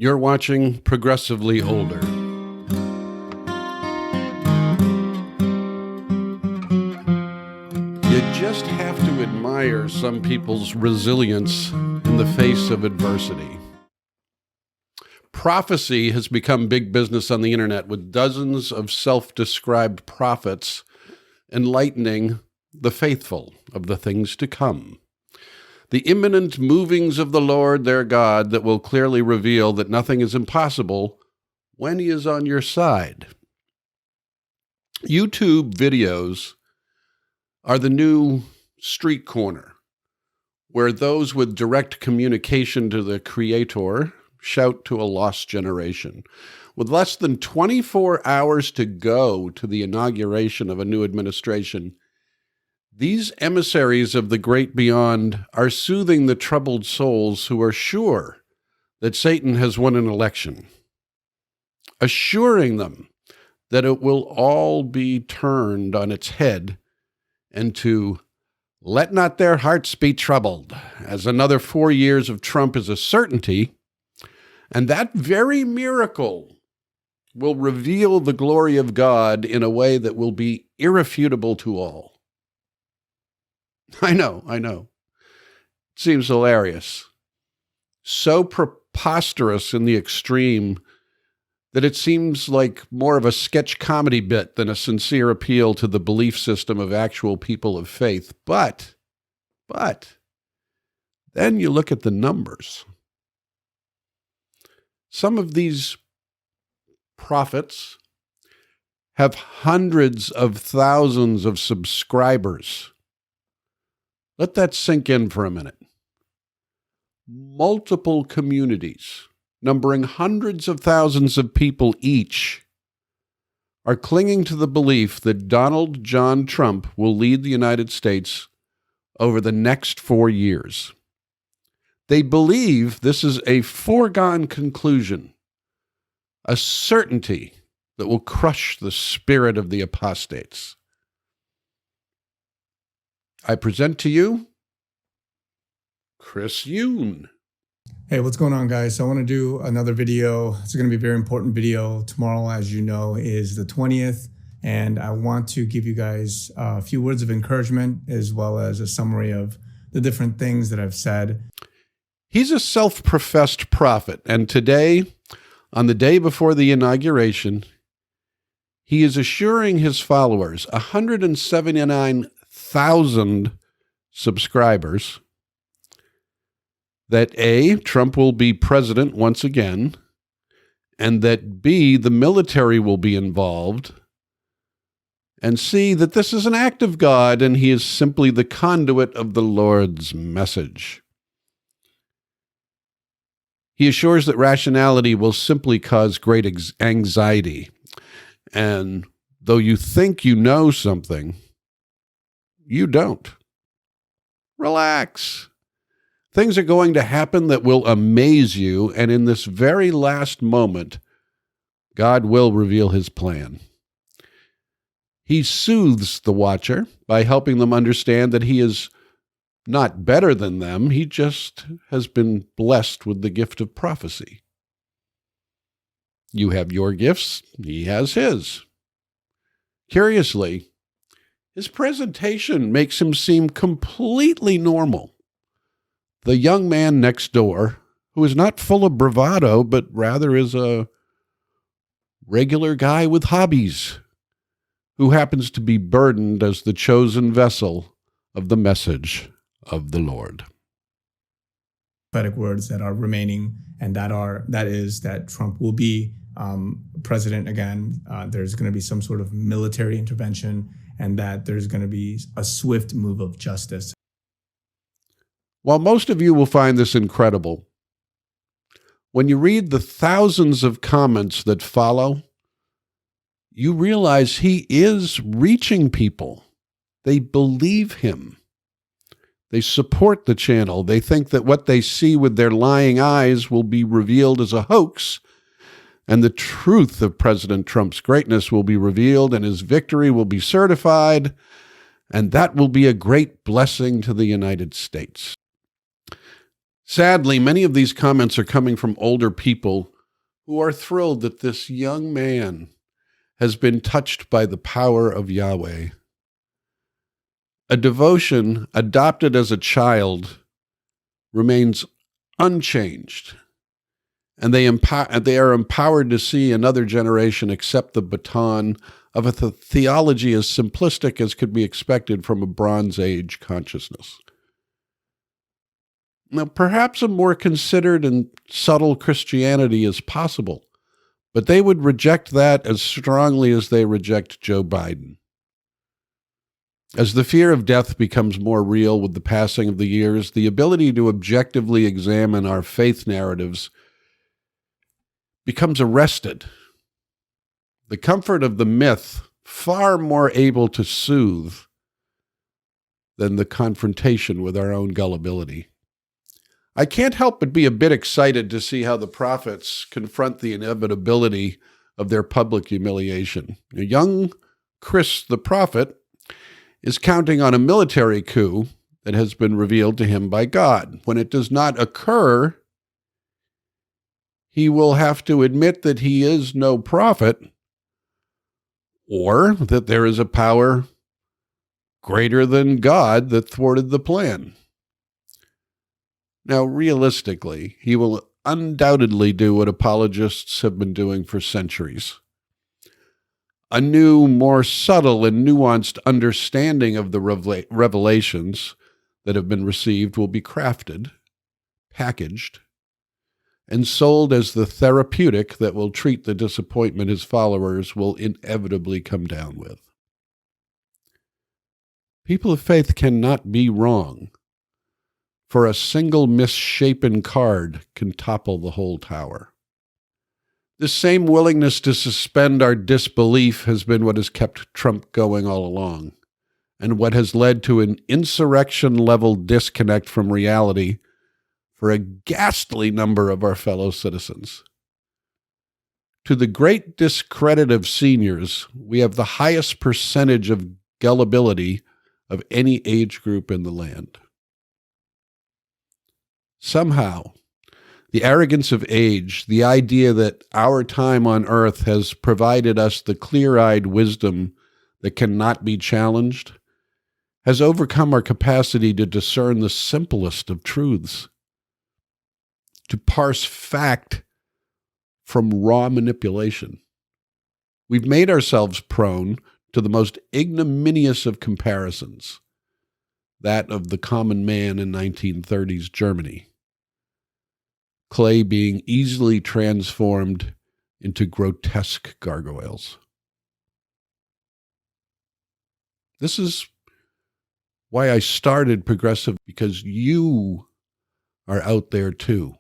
You're watching Progressively Older. You just have to admire some people's resilience in the face of adversity. Prophecy has become big business on the internet, with dozens of self-described prophets enlightening the faithful of the things to come. The imminent movings of the Lord their God that will clearly reveal that nothing is impossible when he is on your side. YouTube videos are the new street corner, where those with direct communication to the Creator shout to a lost generation. With less than 24 hours to go to the inauguration of a new administration, these emissaries of the great beyond are soothing the troubled souls who are sure that Satan has won an election, assuring them that it will all be turned on its head, and to let not their hearts be troubled, as another 4 years of Trump is a certainty, and that very miracle will reveal the glory of God in a way that will be irrefutable to all. I know. It seems hilarious. So preposterous in the extreme that it seems like more of a sketch comedy bit than a sincere appeal to the belief system of actual people of faith. But then you look at the numbers. Some of these prophets have hundreds of thousands of subscribers. Let that sink in for a minute. Multiple communities, numbering hundreds of thousands of people each, are clinging to the belief that Donald John Trump will lead the United States over the next 4 years. They believe this is a foregone conclusion, a certainty that will crush the spirit of the apostates. I present to you Chris Yoon. Hey, what's going on, guys? So I want to do another video. It's going to be a very important video. Tomorrow, as you know, is the 20th, and I want to give you guys a few words of encouragement as well as a summary of the different things that I've said. He's a self-professed prophet, and today, on the day before the inauguration, he is assuring his followers, 179,000 subscribers, that A, Trump will be president once again, and that B, the military will be involved, and C, that this is an act of God and he is simply the conduit of the Lord's message. He assures that rationality will simply cause great anxiety, and though you think you know something, you don't. Relax. Things are going to happen that will amaze you, and in this very last moment, God will reveal his plan. He soothes the watcher by helping them understand that he is not better than them. He just has been blessed with the gift of prophecy. You have your gifts, he has his. Curiously, his presentation makes him seem completely normal. The young man next door, who is not full of bravado, but rather is a regular guy with hobbies, who happens to be burdened as the chosen vessel of the message of the Lord. Prophetic words that are remaining, and that is that Trump will be president again. There's going to be some sort of military intervention, and that there's going to be a swift move of justice. While most of you will find this incredible, when you read the thousands of comments that follow, you realize he is reaching people. They believe him. They support the channel. They think that what they see with their lying eyes will be revealed as a hoax, and the truth of President Trump's greatness will be revealed, and his victory will be certified, and that will be a great blessing to the United States. Sadly, many of these comments are coming from older people who are thrilled that this young man has been touched by the power of Yahweh. A devotion adopted as a child remains unchanged, and they are empowered to see another generation accept the baton of a theology as simplistic as could be expected from a Bronze Age consciousness. Now, perhaps a more considered and subtle Christianity is possible, but they would reject that as strongly as they reject Joe Biden. As the fear of death becomes more real with the passing of the years, the ability to objectively examine our faith narratives becomes arrested. The comfort of the myth far more able to soothe than the confrontation with our own gullibility. I can't help but be a bit excited to see how the prophets confront the inevitability of their public humiliation. Young Chris the prophet is counting on a military coup that has been revealed to him by God. When it does not occur, he will have to admit that he is no prophet, or that there is a power greater than God that thwarted the plan. Now, realistically, he will undoubtedly do what apologists have been doing for centuries. A new, more subtle and nuanced understanding of the revelations that have been received will be crafted, packaged, and sold as the therapeutic that will treat the disappointment his followers will inevitably come down with. People of faith cannot be wrong, for a single misshapen card can topple the whole tower. This same willingness to suspend our disbelief has been what has kept Trump going all along, and what has led to an insurrection-level disconnect from reality for a ghastly number of our fellow citizens. To the great discredit of seniors, we have the highest percentage of gullibility of any age group in the land. Somehow, the arrogance of age, the idea that our time on earth has provided us the clear-eyed wisdom that cannot be challenged, has overcome our capacity to discern the simplest of truths, to parse fact from raw manipulation. We've made ourselves prone to the most ignominious of comparisons, that of the common man in 1930s Germany. Clay being easily transformed into grotesque gargoyles. This is why I started Progressive, because you are out there too.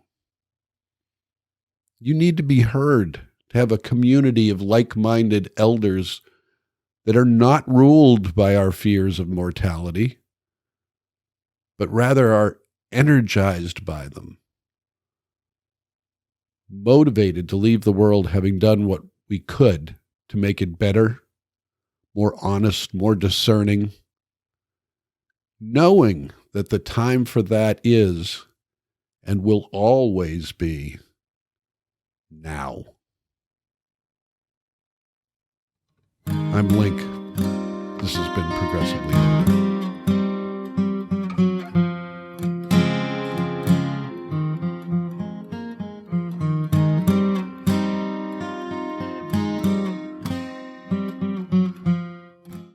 You need to be heard, to have a community of like-minded elders that are not ruled by our fears of mortality, but rather are energized by them, motivated to leave the world having done what we could to make it better, more honest, more discerning, knowing that the time for that is and will always be now. I'm Link. This has been Progressively